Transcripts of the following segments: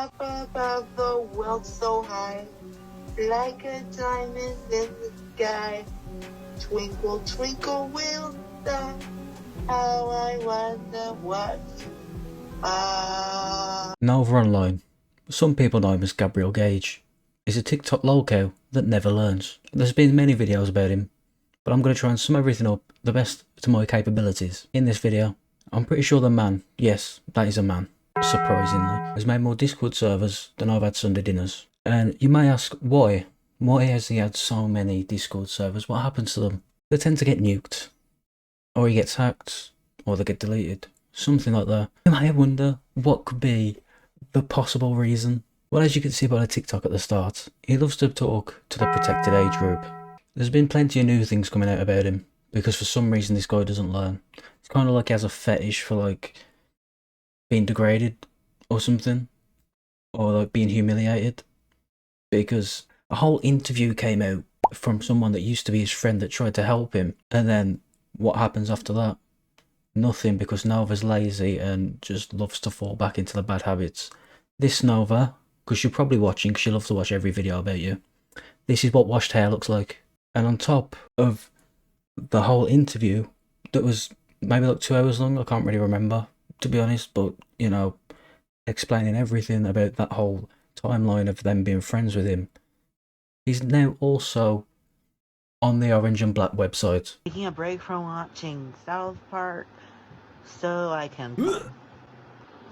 Up above the world so high, like a diamond in the sky. Twinkle, twinkle, will die. How I wonder what you are. Nova Online. Some people know him as Gabriel Gage. He's a TikTok lolcow that never learns. There's been many videos about him, but I'm going to try and sum everything up the best to my capabilities. In this video, I'm pretty sure the man, yes, that is a man, surprisingly, has made more Discord servers than I've had Sunday dinners. And you may ask, why? Why has he had so many Discord servers? What happens to them? They tend to get nuked, or he gets hacked, or they get deleted. Something like that. You may wonder what could be the possible reason. Well, as you can see by the TikTok at the start, he loves to talk to the protected age group. There's been plenty of new things coming out about him, because for some reason this guy doesn't learn. It's kind of like he has a fetish for like being degraded or something, or like being humiliated, because a whole interview came out from someone that used to be his friend that tried to help him, and then what happens after that? Nothing, because Nova's lazy and just loves to fall back into the bad habits. This Nova, because you're probably watching because she loves to watch every video about you, this is what washed hair looks like. And on top of the whole interview that was maybe like 2 hours long, I can't really remember to be honest, but you know, explaining everything about that whole timeline of them being friends with him, he's now also on the Orange and Black website. Taking a break from watching South Park so I can...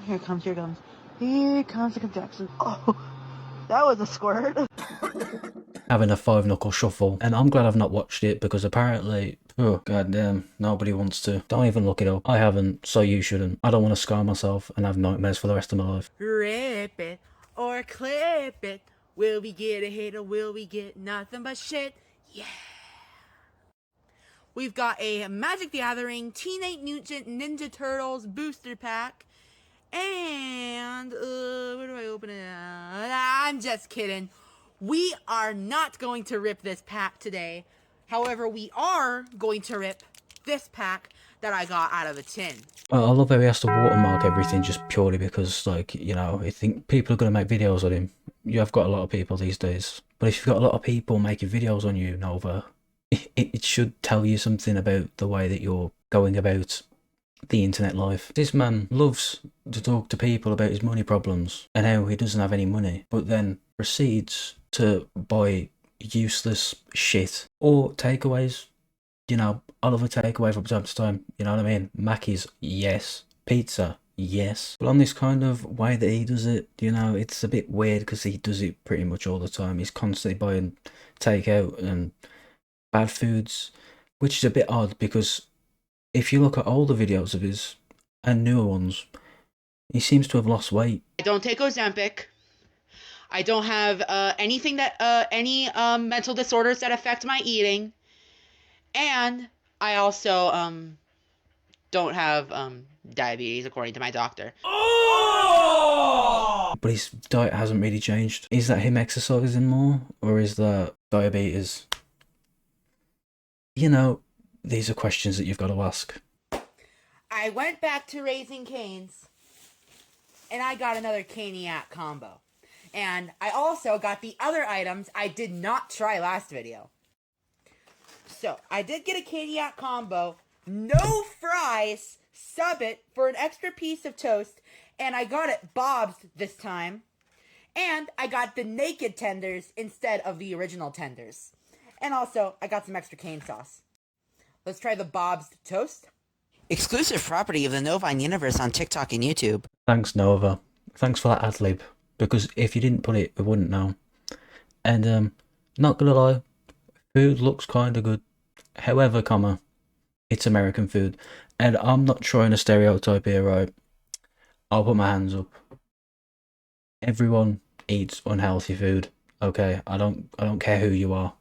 Here comes the contraction. Oh, that was a squirt. Having a 5-knuckle shuffle, and I'm glad I've not watched it because apparently, oh goddamn, nobody wants to. Don't even look it up. I haven't, so you shouldn't. I don't want to scar myself and have nightmares for the rest of my life. Rip it or clip it. Will we get a hit or will we get nothing but shit? Yeah. We've got a Magic the Gathering Teenage Mutant Ninja Turtles booster pack. And, where do I open it? I'm just kidding. We are not going to rip this pack today. However, we are going to rip this pack that I got out of a tin. I love how he has to watermark everything just purely because, like, you know, I think people are going to make videos on him. You have got a lot of people these days. But if you've got a lot of people making videos on you, Nova, it should tell you something about the way that you're going about the internet life. This man loves to talk to people about his money problems and how he doesn't have any money, but then proceeds to buy useless shit or takeaways. You know, I love a takeaway from time to time, you know what I mean? Mackey's, yes. Pizza, yes. But on this kind of way that he does it, you know, it's a bit weird because he does it pretty much all the time. He's constantly buying takeout and bad foods, which is a bit odd because if you look at older videos of his and newer ones, he seems to have lost weight. I don't take Ozempic. I don't have anything that any mental disorders that affect my eating, and I also don't have diabetes according to my doctor. Oh! But his diet hasn't really changed. Is that him exercising more, or is that diabetes? You know, these are questions that you've got to ask. I went back to Raising Cane's, and I got another Caniac combo. And I also got the other items I did not try last video. So, I did get a Caniac combo, no fries, sub it for an extra piece of toast, and I got it Bob's this time. And I got the naked tenders instead of the original tenders. And also, I got some extra cane sauce. Let's try the Bob's toast. Exclusive property of the Novine universe on TikTok and YouTube. Thanks, Nova. Thanks for that ad-lib. Because if you didn't put it, we wouldn't know. And, not gonna lie, food looks kinda good. However, it's American food. And I'm not trying to stereotype here, right? I'll put my hands up. Everyone eats unhealthy food, okay? I don't care who you are.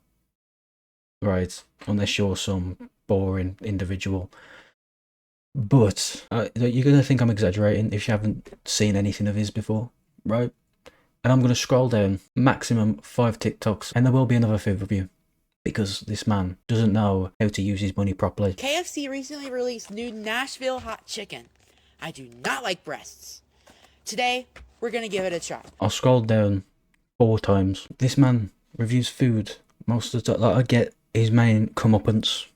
Right, unless you're some boring individual. But you're going to think I'm exaggerating if you haven't seen anything of his before, right? And I'm going to scroll down maximum 5 TikToks and there will be another food review because this man doesn't know how to use his money properly. KFC recently released new Nashville hot chicken. I do not like breasts. Today, we're gonna give it a try. I scrolled down 4 times. This man reviews food most of the time. Like, I get his main comeuppance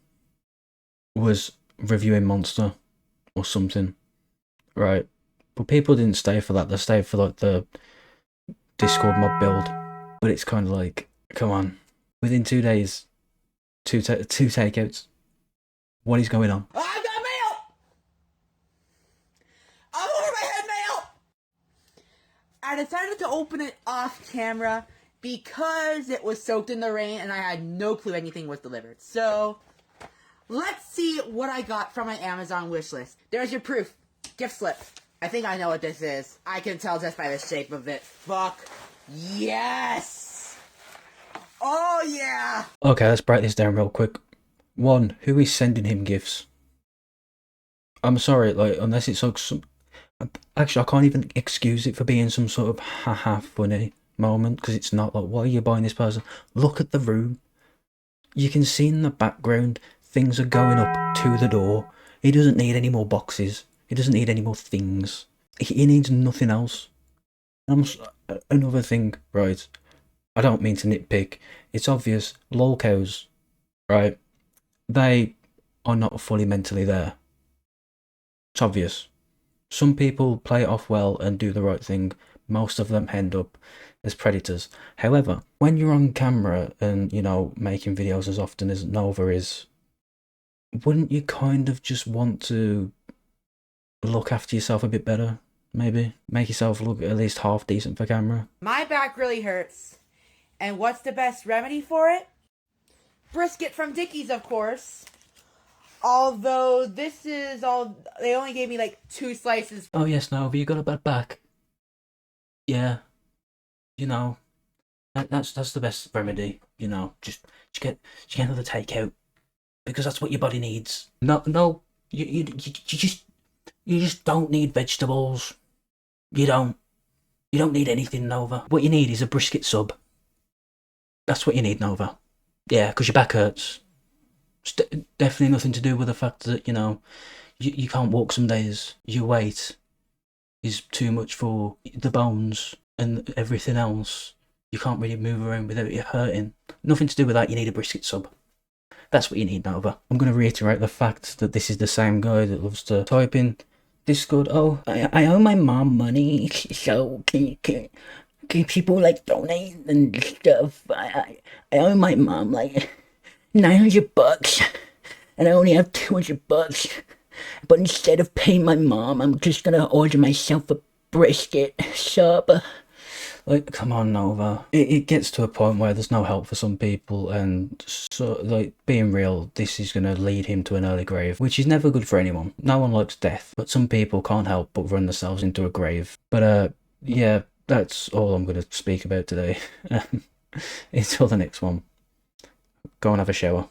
was reviewing Monster or something, right? But people didn't stay for that. They stayed for like the Discord mod build. But it's kind of like, come on. Within 2 days, two takeouts. What is going on? I've got mail! I'm over my head mail! I decided to open it off camera because it was soaked in the rain and I had no clue anything was delivered. So, let's see what I got from my Amazon wish list. There's your proof. Gift slip. I think I know what this is. I can tell just by the shape of it. Fuck. Yes! Oh yeah! Okay, let's break this down real quick. 1, who is sending him gifts? I'm sorry, like, unless it's like some... Actually, I can't even excuse it for being some sort of haha funny moment, because it's not. Like, why are you buying this person? Look at the room. You can see in the background things are going up to the door. He doesn't need any more boxes. He doesn't need any more things. He needs nothing else. Another thing, right? I don't mean to nitpick. It's obvious. Lolcows, right? They are not fully mentally there. It's obvious. Some people play it off well and do the right thing. Most of them end up as predators. However, when you're on camera and, you know, making videos as often as Nova is, wouldn't you kind of just want to look after yourself a bit better? Maybe make yourself look at least half decent for camera. My back really hurts. And what's the best remedy for it? Brisket from Dickies, of course. Although this is all, they only gave me like 2 slices. Oh yes, Nova, you got a bad back. Yeah, you know, that's the best remedy. You know, just get another takeout because that's what your body needs. No, you just don't need vegetables. You don't need anything, Nova. What you need is a brisket sub. That's what you need, Nova. Yeah, because your back hurts. It's definitely nothing to do with the fact that, you know, you can't walk some days. Your weight is too much for the bones and everything else. You can't really move around without it hurting. Nothing to do with that, you need a brisket sub. That's what you need, Nova. I'm going to reiterate the fact that this is the same guy that loves to type in Discord, oh, I owe my mom money, so can people like donate and stuff? I owe my mom like $900 and I only have $200, but instead of paying my mom, I'm just gonna order myself a brisket sub. Like, come on, Nova. It gets to a point where there's no help for some people, and so, like, being real, this is going to lead him to an early grave, which is never good for anyone. No one likes death, but some people can't help but run themselves into a grave. But, yeah, that's all I'm going to speak about today. Until the next one. Go and have a shower.